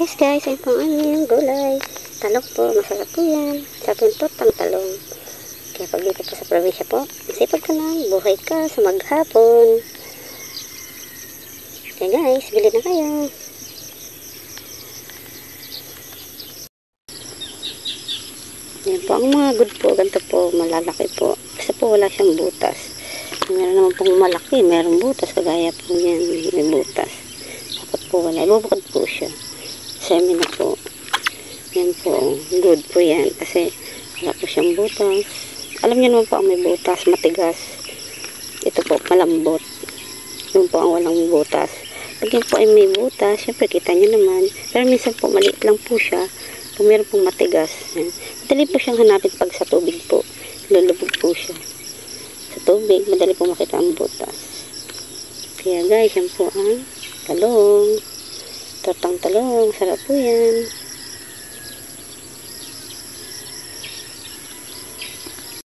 Yes guys, ayun po ang aming gulay. Talong po, masarap po yan. Sa tuntot ang talong. Kaya pag dito po sa probinsya po, masipag ka lang, buhay ka sa maghapon. Kaya guys, bili na kayo. Yan po ang mga good po, ganito po, malalaki po. Kasi po wala siyang butas. Meron naman pong malaki, meron butas, kagaya po yan, may butas. Dapat po wala, ibubukod po siya. Semi na po. Yan po. Good po yan. Kasi wala po siyang butas. Alam niyo naman po ang may butas. Matigas. Ito po. Malambot. Yun po ang walang butas. Pag yan po ay may butas, syempre kita niyo naman. Pero minsan po maliit lang po siya. Kung meron pong matigas. Yan. Madali po siyang hanapin pag sa tubig po. Lulubog po siya. Sa tubig, madali po makita ang butas. Kaya guys, yan po ang talong. Tortang talong, sarap po yan.